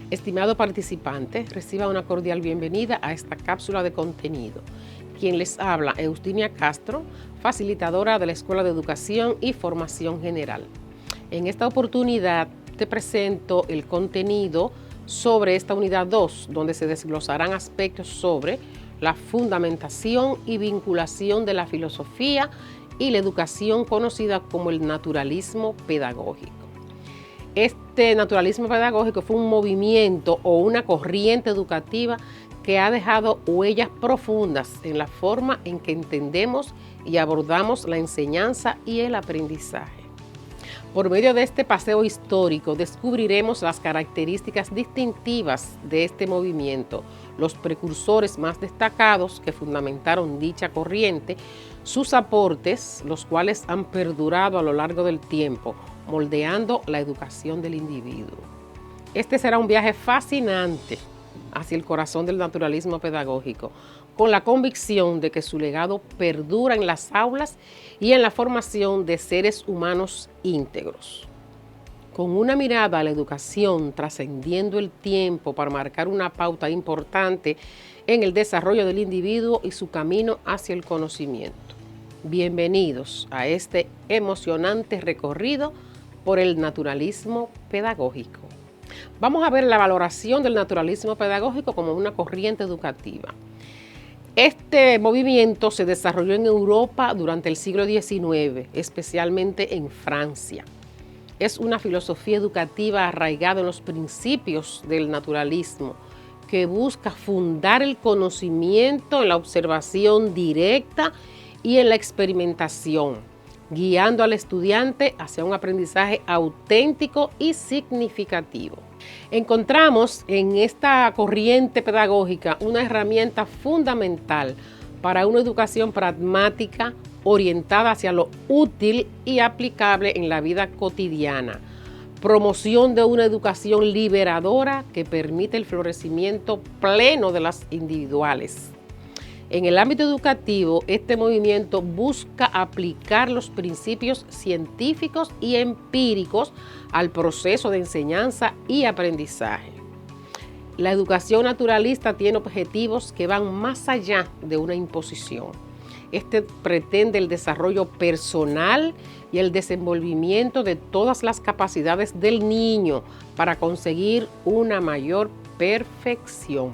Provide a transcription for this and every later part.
Estimado participante, reciba una cordial bienvenida a esta cápsula de contenido. Quien les habla, Eugenia Castro, facilitadora de la Escuela de Educación y Formación General. En esta oportunidad te presento el contenido sobre esta unidad 2, donde se desglosarán aspectos sobre la fundamentación y vinculación de la filosofía y la educación conocida como el naturalismo pedagógico. Este naturalismo pedagógico fue un movimiento o una corriente educativa que ha dejado huellas profundas en la forma en que entendemos y abordamos la enseñanza y el aprendizaje. Por medio de este paseo histórico descubriremos las características distintivas de este movimiento, los precursores más destacados que fundamentaron dicha corriente, sus aportes, los cuales han perdurado a lo largo del tiempo, moldeando la educación del individuo. Este será un viaje fascinante hacia el corazón del naturalismo pedagógico, con la convicción de que su legado perdura en las aulas y en la formación de seres humanos íntegros. Con una mirada a la educación trascendiendo el tiempo para marcar una pauta importante en el desarrollo del individuo y su camino hacia el conocimiento. Bienvenidos a este emocionante recorrido por el naturalismo pedagógico. Vamos a ver la valoración del naturalismo pedagógico como una corriente educativa. Este movimiento se desarrolló en Europa durante el siglo XIX, especialmente en Francia. Es una filosofía educativa arraigada en los principios del naturalismo, que busca fundar el conocimiento en la observación directa y en la experimentación, guiando al estudiante hacia un aprendizaje auténtico y significativo. Encontramos en esta corriente pedagógica una herramienta fundamental para una educación pragmática orientada hacia lo útil y aplicable en la vida cotidiana. Promoción de una educación liberadora que permite el florecimiento pleno de las individuales. En el ámbito educativo, este movimiento busca aplicar los principios científicos y empíricos al proceso de enseñanza y aprendizaje. La educación naturalista tiene objetivos que van más allá de una imposición. Este pretende el desarrollo personal y el desenvolvimiento de todas las capacidades del niño para conseguir una mayor perfección.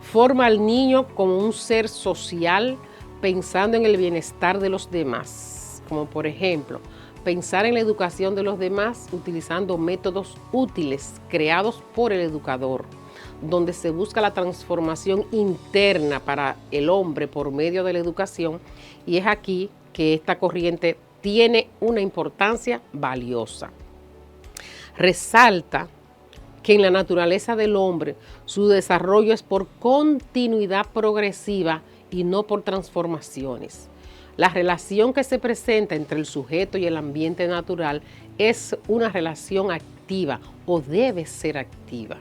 Forma al niño como un ser social pensando en el bienestar de los demás, como por ejemplo, pensar en la educación de los demás utilizando métodos útiles creados por el educador, donde se busca la transformación interna para el hombre por medio de la educación, y es aquí que esta corriente tiene una importancia valiosa. Resalta que en la naturaleza del hombre su desarrollo es por continuidad progresiva y no por transformaciones. La relación que se presenta entre el sujeto y el ambiente natural es una relación activa o debe ser activa.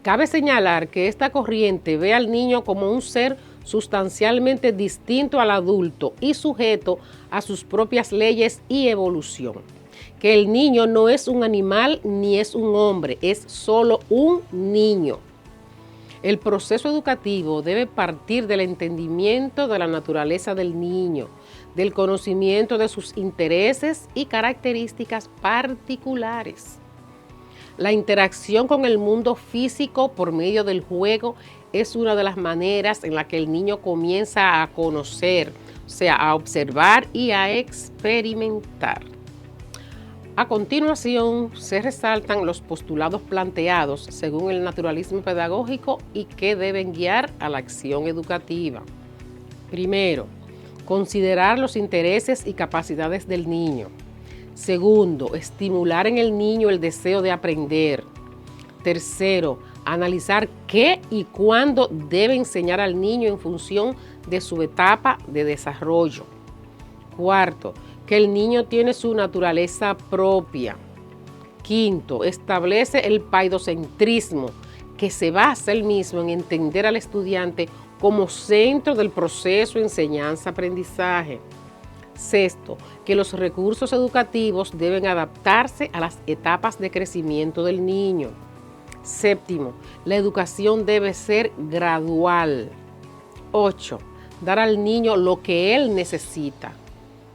Cabe señalar que esta corriente ve al niño como un ser sustancialmente distinto al adulto y sujeto a sus propias leyes y evolución. Que el niño no es un animal ni es un hombre, es solo un niño. El proceso educativo debe partir del entendimiento de la naturaleza del niño, del conocimiento de sus intereses y características particulares. La interacción con el mundo físico por medio del juego es una de las maneras en la que el niño comienza a conocer, o sea, a observar y a experimentar. A continuación, se resaltan los postulados planteados según el naturalismo pedagógico y que deben guiar a la acción educativa. Primero, considerar los intereses y capacidades del niño. Segundo, estimular en el niño el deseo de aprender. Tercero, analizar qué y cuándo debe enseñar al niño en función de su etapa de desarrollo. Cuarto, que el niño tiene su naturaleza propia. Quinto, establece el paidocentrismo, que se basa él mismo en entender al estudiante como centro del proceso enseñanza-aprendizaje. Sexto, que los recursos educativos deben adaptarse a las etapas de crecimiento del niño. Séptimo, la educación debe ser gradual. 8, dar al niño lo que él necesita.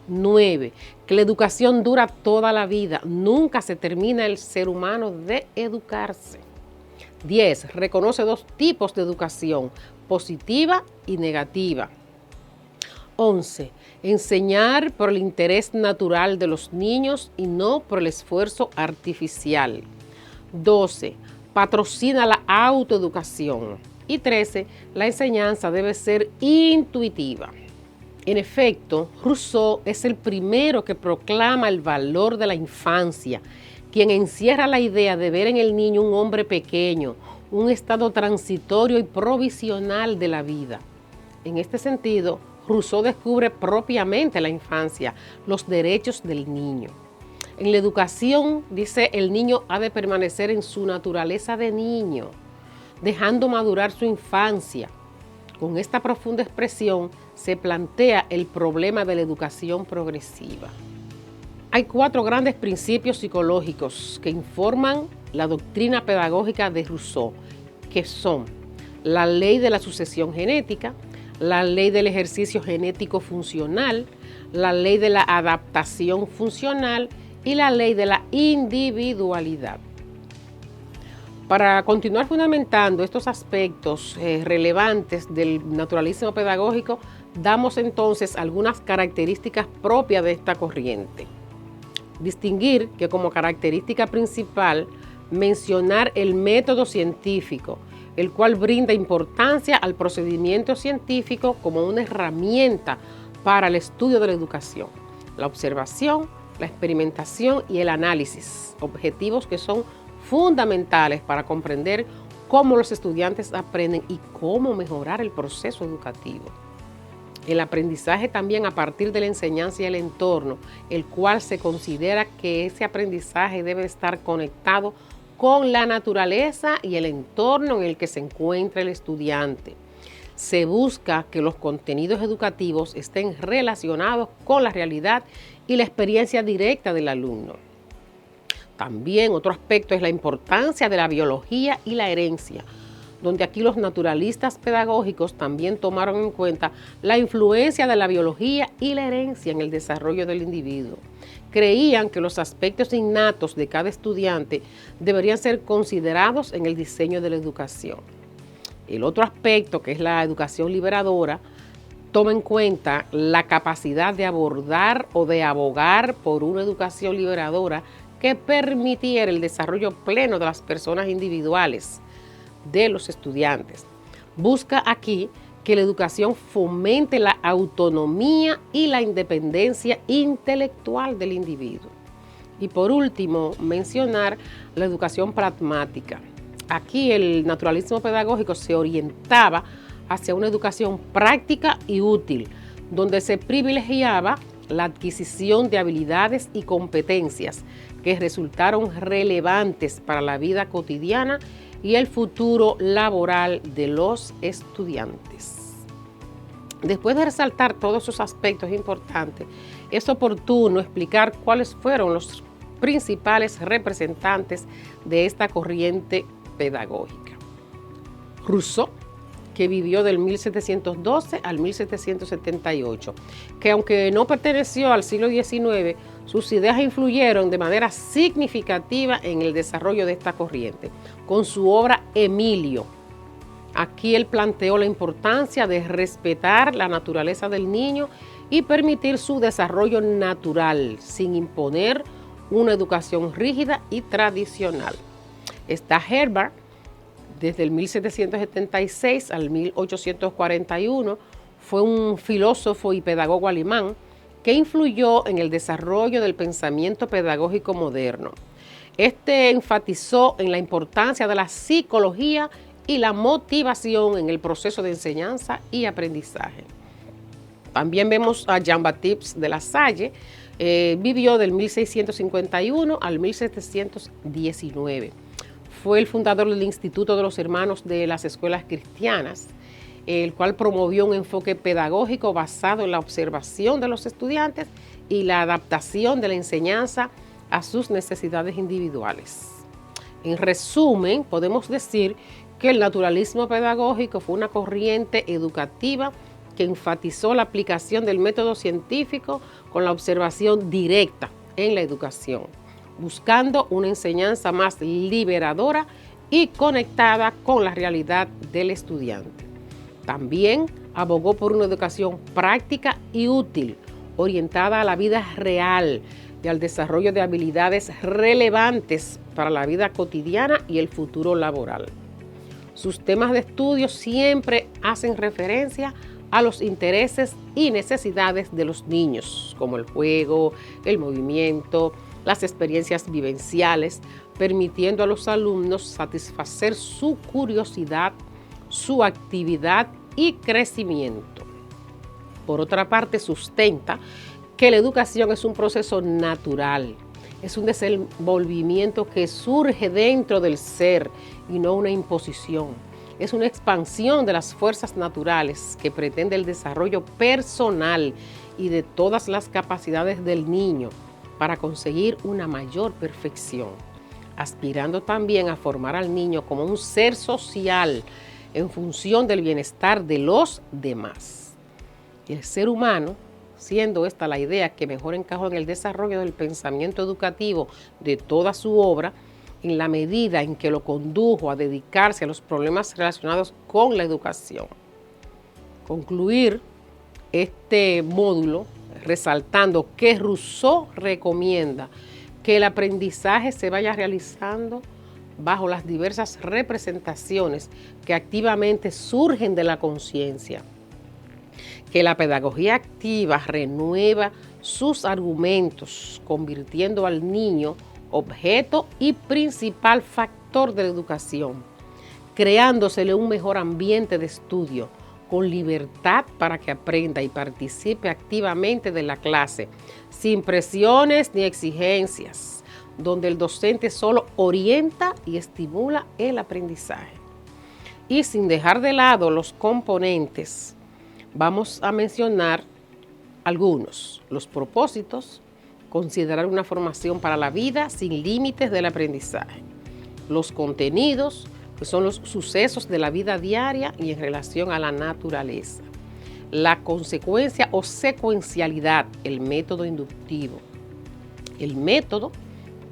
9, que la educación dura toda la vida. Nunca se termina el ser humano de educarse. 10, reconoce 2 tipos de educación, positiva y negativa. 11, enseñar por el interés natural de los niños y no por el esfuerzo artificial. 12, patrocina la autoeducación. Y 13, la enseñanza debe ser intuitiva. En efecto, Rousseau es el primero que proclama el valor de la infancia, quien encierra la idea de ver en el niño un hombre pequeño, un estado transitorio y provisional de la vida. En este sentido, Rousseau descubre propiamente la infancia, los derechos del niño. En la educación, dice, el niño ha de permanecer en su naturaleza de niño, dejando madurar su infancia. Con esta profunda expresión se plantea el problema de la educación progresiva. Hay 4 grandes principios psicológicos que informan la doctrina pedagógica de Rousseau, que son la ley de la sucesión genética, la ley del ejercicio genético funcional, la ley de la adaptación funcional y la ley de la individualidad. Para continuar fundamentando estos aspectos relevantes del naturalismo pedagógico, damos entonces algunas características propias de esta corriente. Distinguir que como característica principal, mencionar el método científico, el cual brinda importancia al procedimiento científico como una herramienta para el estudio de la educación, la observación, la experimentación y el análisis, objetivos que son fundamentales para comprender cómo los estudiantes aprenden y cómo mejorar el proceso educativo. El aprendizaje también a partir de la enseñanza y el entorno, el cual se considera que ese aprendizaje debe estar conectado con la naturaleza y el entorno en el que se encuentra el estudiante. Se busca que los contenidos educativos estén relacionados con la realidad y la experiencia directa del alumno. También otro aspecto es la importancia de la biología y la herencia, donde aquí los naturalistas pedagógicos también tomaron en cuenta la influencia de la biología y la herencia en el desarrollo del individuo. Creían que los aspectos innatos de cada estudiante deberían ser considerados en el diseño de la educación. El otro aspecto, que es la educación liberadora, toma en cuenta la capacidad de abordar o de abogar por una educación liberadora que permitiera el desarrollo pleno de las personas individuales, de los estudiantes. Busca aquí que la educación fomente la autonomía y la independencia intelectual del individuo. Y por último, mencionar la educación pragmática. Aquí el naturalismo pedagógico se orientaba hacia una educación práctica y útil, donde se privilegiaba la adquisición de habilidades y competencias que resultaron relevantes para la vida cotidiana y el futuro laboral de los estudiantes. Después de resaltar todos esos aspectos importantes, es oportuno explicar cuáles fueron los principales representantes de esta corriente pedagógica. Rousseau, que vivió del 1712 al 1778, que aunque no perteneció al siglo XIX, sus ideas influyeron de manera significativa en el desarrollo de esta corriente. Con su obra Emilio, aquí él planteó la importancia de respetar la naturaleza del niño y permitir su desarrollo natural, sin imponer una educación rígida y tradicional. Está Herbart, desde el 1776 al 1841, fue un filósofo y pedagogo alemán que influyó en el desarrollo del pensamiento pedagógico moderno. Este enfatizó en la importancia de la psicología y la motivación en el proceso de enseñanza y aprendizaje. También vemos a Jean-Baptiste de La Salle, vivió del 1651 al 1719. Fue el fundador del Instituto de los Hermanos de las Escuelas Cristianas, el cual promovió un enfoque pedagógico basado en la observación de los estudiantes y la adaptación de la enseñanza a sus necesidades individuales. En resumen, podemos decir que el naturalismo pedagógico fue una corriente educativa que enfatizó la aplicación del método científico con la observación directa en la educación, buscando una enseñanza más liberadora y conectada con la realidad del estudiante. También abogó por una educación práctica y útil, orientada a la vida real y al desarrollo de habilidades relevantes para la vida cotidiana y el futuro laboral. Sus temas de estudio siempre hacen referencia a los intereses y necesidades de los niños, como el juego, el movimiento, las experiencias vivenciales, permitiendo a los alumnos satisfacer su curiosidad, su actividad y crecimiento. Por otra parte, sustenta que la educación es un proceso natural, es un desenvolvimiento que surge dentro del ser y no una imposición. Es una expansión de las fuerzas naturales que pretende el desarrollo personal y de todas las capacidades del niño para conseguir una mayor perfección, aspirando también a formar al niño como un ser social en función del bienestar de los demás. Y el ser humano, siendo esta la idea que mejor encajó en el desarrollo del pensamiento educativo de toda su obra, en la medida en que lo condujo a dedicarse a los problemas relacionados con la educación. Concluir este módulo resaltando que Rousseau recomienda que el aprendizaje se vaya realizando bajo las diversas representaciones que activamente surgen de la conciencia, que la pedagogía activa renueva sus argumentos, convirtiendo al niño objeto y principal factor de la educación, creándosele un mejor ambiente de estudio, con libertad para que aprenda y participe activamente de la clase, sin presiones ni exigencias, donde el docente solo orienta y estimula el aprendizaje. Y sin dejar de lado los componentes, vamos a mencionar algunos: los propósitos, considerar una formación para la vida sin límites del aprendizaje; los contenidos, que son los sucesos de la vida diaria y en relación a la naturaleza; la consecuencia o secuencialidad, el método inductivo; el método,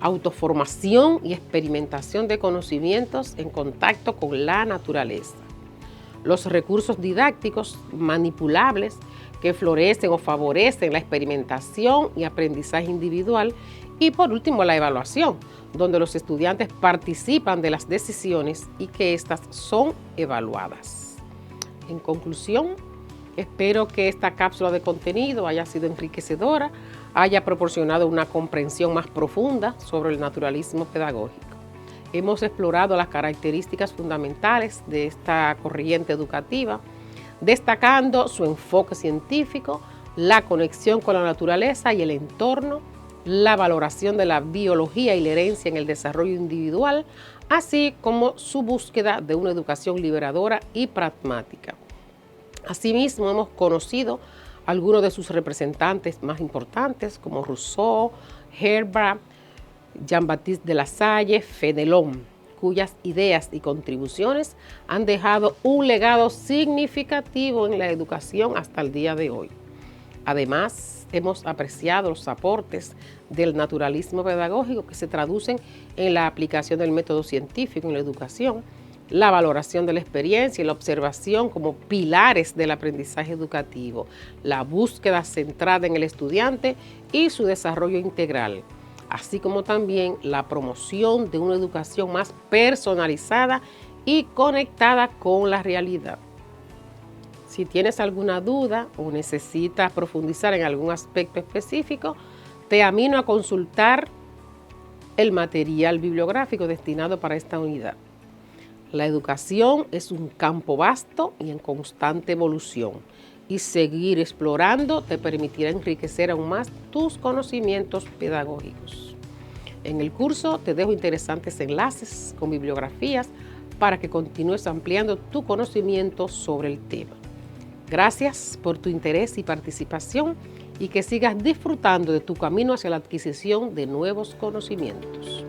autoformación y experimentación de conocimientos en contacto con la naturaleza; los recursos didácticos manipulables que florecen o favorecen la experimentación y aprendizaje individual; y por último, la evaluación, donde los estudiantes participan de las decisiones y que éstas son evaluadas. En conclusión, espero que esta cápsula de contenido haya sido enriquecedora, haya proporcionado una comprensión más profunda sobre el naturalismo pedagógico. Hemos explorado las características fundamentales de esta corriente educativa, destacando su enfoque científico, la conexión con la naturaleza y el entorno, la valoración de la biología y la herencia en el desarrollo individual, así como su búsqueda de una educación liberadora y pragmática. Asimismo, hemos conocido algunos de sus representantes más importantes, como Rousseau, Herbart, Jean-Baptiste de La Salle, Fenelon, cuyas ideas y contribuciones han dejado un legado significativo en la educación hasta el día de hoy. Además, hemos apreciado los aportes del naturalismo pedagógico que se traducen en la aplicación del método científico en la educación, la valoración de la experiencia y la observación como pilares del aprendizaje educativo, la búsqueda centrada en el estudiante y su desarrollo integral, así como también la promoción de una educación más personalizada y conectada con la realidad. Si tienes alguna duda o necesitas profundizar en algún aspecto específico, te animo a consultar el material bibliográfico destinado para esta unidad. La educación es un campo vasto y en constante evolución, y seguir explorando te permitirá enriquecer aún más tus conocimientos pedagógicos. En el curso te dejo interesantes enlaces con bibliografías para que continúes ampliando tu conocimiento sobre el tema. Gracias por tu interés y participación, y que sigas disfrutando de tu camino hacia la adquisición de nuevos conocimientos.